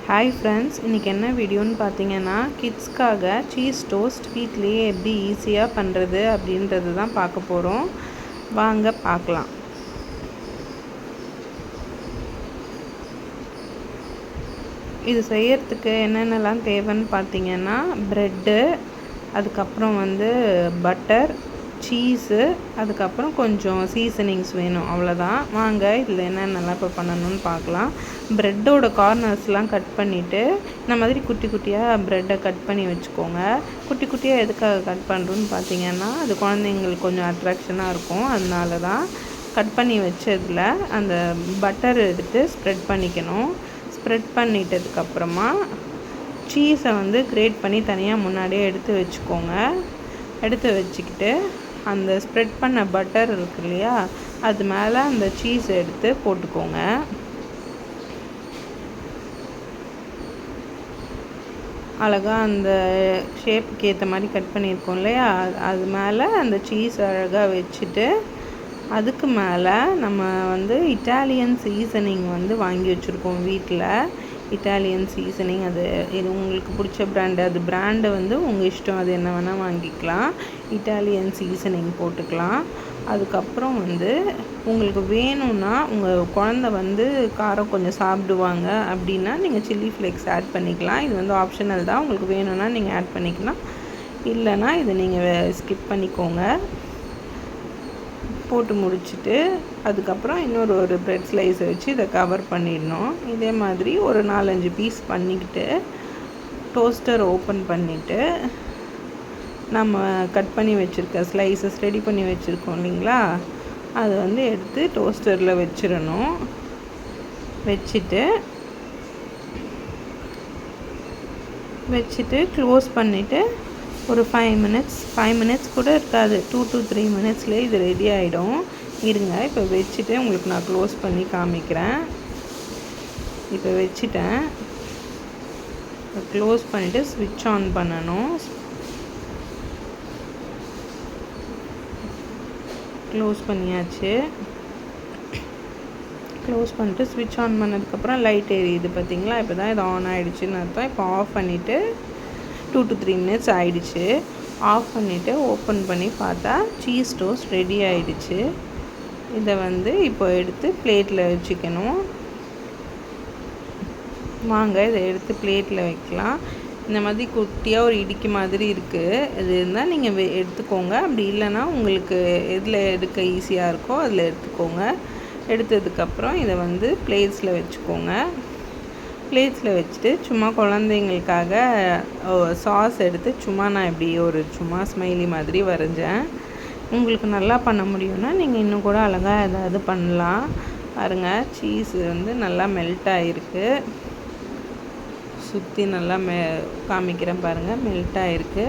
Hi friends, இன்றைக்கி என்ன வீடியோன்னு பார்த்தீங்கன்னா கிட்ஸ்க்காக சீஸ் டோஸ்ட் வீட்லேயே எப்படி ஈஸியாக பண்ணுறது அப்படின்றது தான் பார்க்க போகிறோம். வாங்க பார்க்கலாம். இது செய்யறதுக்கு என்னென்னலாம் தேவைன்னு பார்த்தீங்கன்னா ப்ரெட்டு, அதுக்கப்புறம் பட்டர், சீஸு, அதுக்கப்புறம் கொஞ்சம் சீசனிங்ஸ் வேணும், அவ்வளோதான். வாங்க இதில் என்னென்னலாம் இப்போ பண்ணணும்னு பார்க்கலாம். ப்ரெட்டோட கார்னர்ஸ்லாம் கட் பண்ணிவிட்டு இந்த மாதிரி குட்டி குட்டியாக ப்ரெட்டை கட் பண்ணி வச்சுக்கோங்க. குட்டி குட்டியாக எதுக்காக கட் பண்ணுறோன்னு பார்த்தீங்கன்னா அது குழந்தைங்களுக்கு கொஞ்சம் அட்ராக்ஷனாக இருக்கும், அதனால தான். கட் பண்ணி வச்சதில் அந்த பட்டர் எடுத்து ஸ்ப்ரெட் பண்ணிக்கணும். ஸ்ப்ரெட் பண்ணிட்டதுக்கப்புறமா சீஸை கிரேட் பண்ணி தனியாக முன்னாடியே எடுத்து வச்சுக்கோங்க. எடுத்து வச்சுக்கிட்டு அந்த ஸ்ப்ரெட் பண்ண பட்டர் இருக்கு இல்லையா, அது மேலே அந்த சீஸ் எடுத்து போட்டுக்கோங்க. அழகாக அந்த ஷேப்புக்கு ஏற்ற மாதிரி கட் பண்ணியிருக்கோம் இல்லையா, அது மேலே அந்த சீஸ் அழகாக வச்சுட்டு அதுக்கு மேலே நம்ம இட்டாலியன் சீசனிங் வாங்கி வச்சுருக்கோம் வீட்டில். இட்டாலியன் சீசனிங் இது உங்களுக்கு பிடிச்ச பிராண்டு, அது பிராண்டு உங்கள் இஷ்டம், அது என்ன வேணால் வாங்கிக்கலாம். இட்டாலியன் சீசனிங் போட்டுக்கலாம். அதுக்கப்புறம் உங்களுக்கு வேணும்னா உங்கள் குழந்த காரம் கொஞ்சம் சாப்பிடுவாங்க அப்படின்னா நீங்கள் சில்லி ஃப்ளேக்ஸ் ஆட் பண்ணிக்கலாம். இது ஆப்ஷனல் தான், உங்களுக்கு வேணும்னா நீங்கள் ஆட் பண்ணிக்கலாம், இல்லைன்னா இதை நீங்கள் ஸ்கிப் பண்ணிக்கோங்க. போட்டு முடிச்சுட்டு அதுக்கப்புறம் ஒரு ப்ரெட் ஸ்லைஸை வச்சு இதை கவர் பண்ணிடணும். இதே மாதிரி ஒரு 4-5 பீஸ் பண்ணிக்கிட்டு டோஸ்டர் ஓப்பன் பண்ணிவிட்டு நம்ம கட் பண்ணி வச்சுருக்க ஸ்லைசஸ் ரெடி பண்ணி வச்சுருக்கோம் இல்லைங்களா, அதை எடுத்து டோஸ்டரில் வச்சிடணும். வச்சுட்டு க்ளோஸ் பண்ணிவிட்டு ஒரு 5 மினிட்ஸ் கூட இருக்காது, 2 to 3 மினிட்ஸ்லேயே இது ரெடி ஆகிடும். இருங்க, இப்போ வச்சுட்டு உங்களுக்கு நான் க்ளோஸ் பண்ணி காமிக்கிறேன். இப்போ வச்சுட்டேன். க்ளோஸ் பண்ணிவிட்டு ஸ்விட்ச் ஆன் பண்ணணும். க்ளோஸ் பண்ணியாச்சு. க்ளோஸ் பண்ணிட்டு ஸ்விட்ச் ஆன் பண்ணதுக்கப்புறம் லைட் எரியுது பார்த்தீங்களா, இப்போ தான் இது ஆன் ஆகிடுச்சின்னு அர்த்தம். இப்போ ஆஃப் பண்ணிவிட்டு 2 to 3 மினிட்ஸ் ஆகிடுச்சு. ஆஃப் பண்ணிவிட்டு ஓப்பன் பண்ணி பார்த்தா சீஸ் டோஸ்ட் ரெடி ஆகிடுச்சு. இதை இப்போ எடுத்து பிளேட்டில் வச்சுக்கணும். வாங்க இதை எடுத்து பிளேட்டில் வைக்கலாம். இந்த மாதிரி குட்டியாக ஒரு இடிக்கி மாதிரி இருக்குது, இது இருந்தால் நீங்கள் எடுத்துக்கோங்க. அப்படி இல்லைன்னா உங்களுக்கு எதில் எடுக்க ஈஸியாக இருக்கோ அதில் எடுத்துக்கோங்க. எடுத்ததுக்கப்புறம் இதை பிளேட்ஸில் வச்சுக்கோங்க. பிளேட்ஸில் வச்சுட்டு சும்மா குழந்தைங்களுக்காக சாஸ் எடுத்து நான் இப்படி சும்மா ஸ்மைலி மாதிரி வரைஞ்சேன். உங்களுக்கு நல்லா பண்ண முடியும்னா நீங்கள் இன்னும் கூட அழகாக ஏதாவது பண்ணலாம். பாருங்கள், சீஸ் நல்லா மெல்ட் ஆகிருக்கு. சுற்றி நல்லா காமிக்கிறேன் பாருங்கள், மெல்ட் ஆகிருக்கு.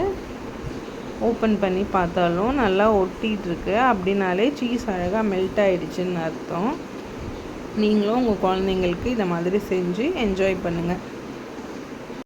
ஓப்பன் பண்ணி பார்த்தாலும் நல்லா ஒட்டிகிட்ருக்கு, அப்படின்னாலே சீஸ் அழகாக மெல்ட் ஆகிடுச்சின்னு அர்த்தம். நீங்களும் உங்கள் குழந்தைங்களுக்கு இதை மாதிரி செஞ்சு என்ஜாய் பண்ணுங்கள்.